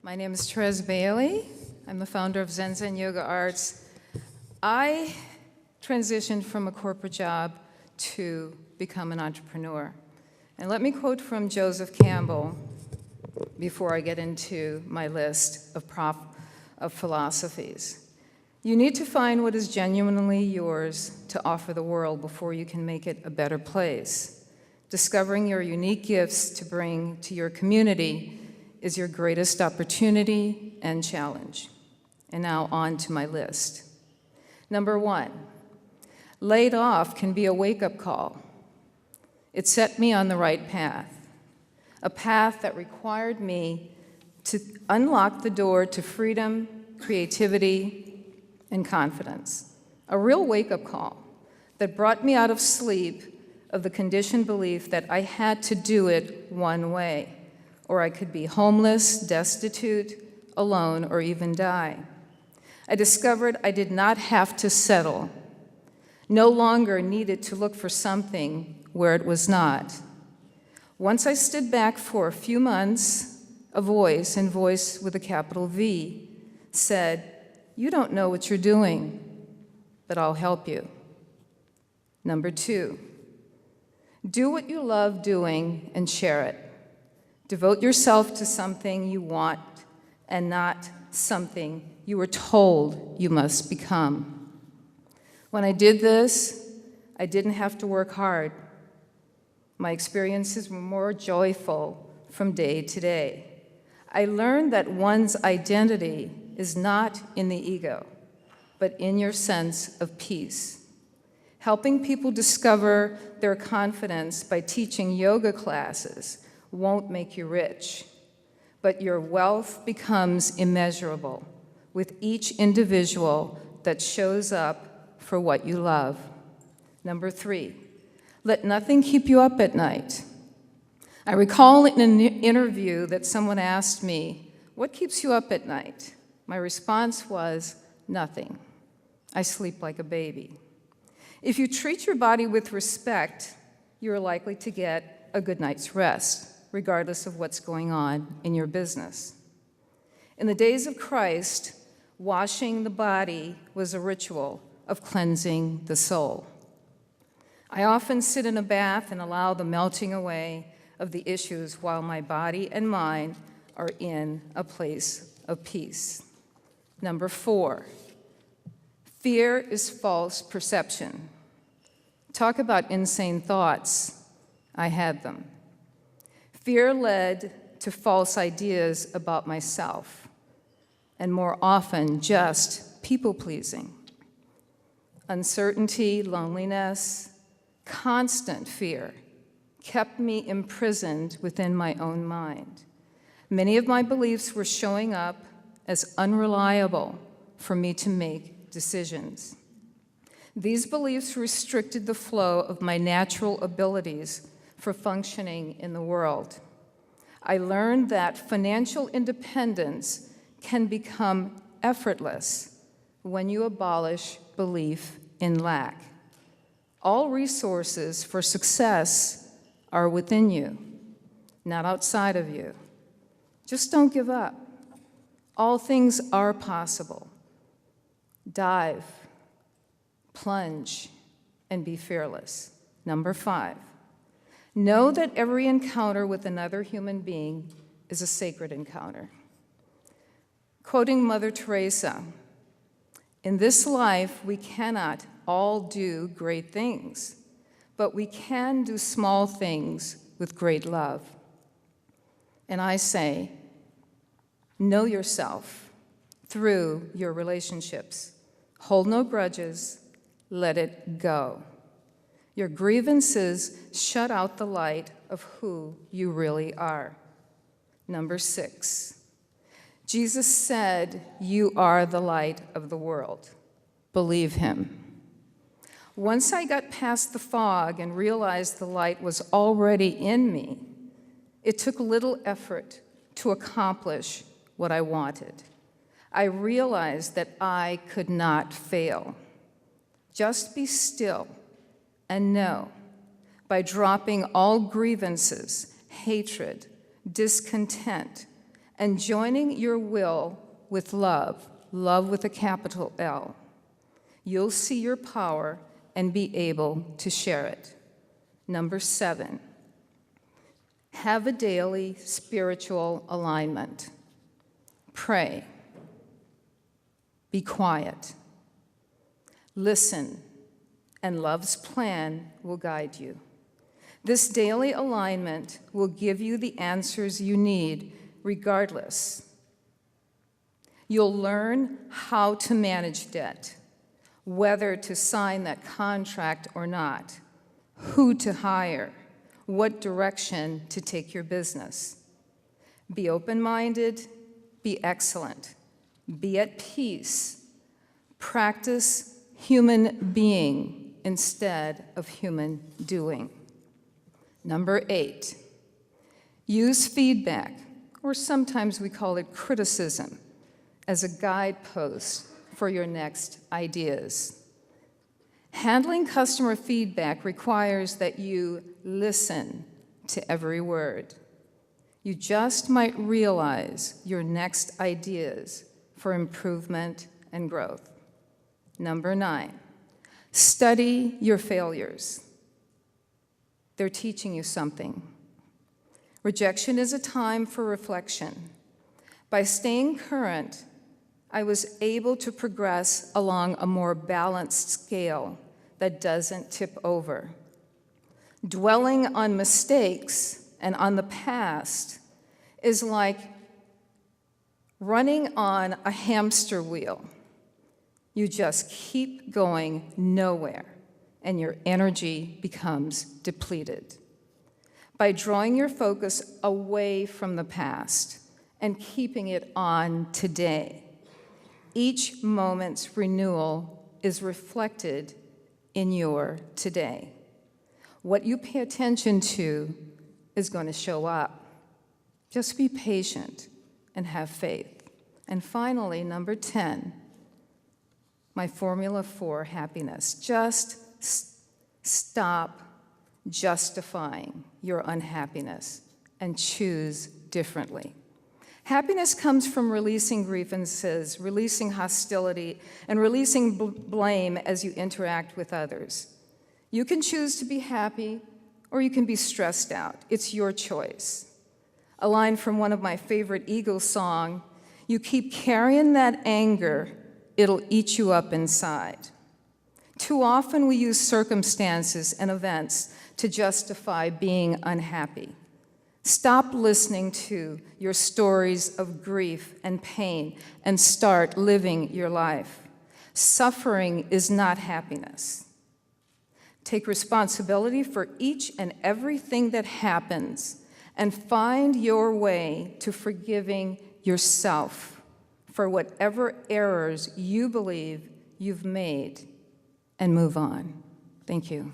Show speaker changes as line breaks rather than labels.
My name is Therese Bailey. I'm the founder of ZenZen Yoga Arts. I transitioned from a corporate job to become an entrepreneur. And let me quote from Joseph Campbell before I get into my list of philosophies. You need to find what is genuinely yours to offer the world before you can make it a better place. Discovering your unique gifts to bring to your community is your greatest opportunity and challenge. And now on to my list. Number 1, laid off can be a wake-up call. It set me on the right path, a path that required me to unlock the door to freedom, creativity, and confidence. A real wake-up call that brought me out of sleep of the conditioned belief that I had to do it one way, or I could be homeless, destitute, alone, or even die. I discovered I did not have to settle, no longer needed to look for something where it was not. Once I stood back for a few months, a voice, and voice with a capital V, said, "You don't know what you're doing, but I'll help you." Number 2, do what you love doing and share it. Devote yourself to something you want and not something you were told you must become. When I did this, I didn't have to work hard. My experiences were more joyful from day to day. I learned that one's identity is not in the ego, but in your sense of peace. Helping people discover their confidence by teaching yoga classes won't make you rich, but your wealth becomes immeasurable with each individual that shows up for what you love. Number 3, let nothing keep you up at night. I recall in an interview that someone asked me, "What keeps you up at night?" My response was, "Nothing. I sleep like a baby." If you treat your body with respect, you're likely to get a good night's rest, regardless of what's going on in your business. In the days of Christ, washing the body was a ritual of cleansing the soul. I often sit in a bath and allow the melting away of the issues while my body and mind are in a place of peace. Number 4, fear is false perception. Talk about insane thoughts. I had them. Fear led to false ideas about myself, and more often just people-pleasing. Uncertainty, loneliness, constant fear kept me imprisoned within my own mind. Many of my beliefs were showing up as unreliable for me to make decisions. These beliefs restricted the flow of my natural abilities for functioning in the world. I learned that financial independence can become effortless when you abolish belief in lack. All resources for success are within you, not outside of you. Just don't give up. All things are possible. Dive, plunge, and be fearless. Number 5, know that every encounter with another human being is a sacred encounter. Quoting Mother Teresa, "In this life, we cannot all do great things, but we can do small things with great love." And I say, know yourself through your relationships. Hold no grudges, let it go. Your grievances shut out the light of who you really are. Number 6, Jesus said, "You are the light of the world." Believe him. Once I got past the fog and realized the light was already in me, it took little effort to accomplish what I wanted. I realized that I could not fail. Just be still and know, by dropping all grievances, hatred, discontent, and joining your will with love, love with a capital L, you'll see your power and be able to share it. Number 7, have a daily spiritual alignment. Pray. Be quiet. Listen, and love's plan will guide you. This daily alignment will give you the answers you need regardless. You'll learn how to manage debt, whether to sign that contract or not, who to hire, what direction to take your business. Be open-minded, be excellent, be at peace. Practice human being instead of human doing. Number 8, use feedback, or sometimes we call it criticism, as a guidepost for your next ideas. Handling customer feedback requires that you listen to every word. You just might realize your next ideas for improvement and growth. Number 9, study your failures. They're teaching you something. Rejection is a time for reflection. By staying current, I was able to progress along a more balanced scale that doesn't tip over. Dwelling on mistakes and on the past is like running on a hamster wheel. You just keep going nowhere, and your energy becomes depleted. By drawing your focus away from the past and keeping it on today, each moment's renewal is reflected in your today. What you pay attention to is going to show up. Just be patient and have faith. And finally, number 10, my formula for happiness. Just stop justifying your unhappiness and choose differently. Happiness comes from releasing grievances, releasing hostility, and releasing blame as you interact with others. You can choose to be happy, or you can be stressed out. It's your choice. A line from one of my favorite Eagles songs, you keep carrying that anger, it'll eat you up inside. Too often we use circumstances and events to justify being unhappy. Stop listening to your stories of grief and pain and start living your life. Suffering is not happiness. Take responsibility for each and everything that happens and find your way to forgiving yourself for whatever errors you believe you've made and move on. Thank you.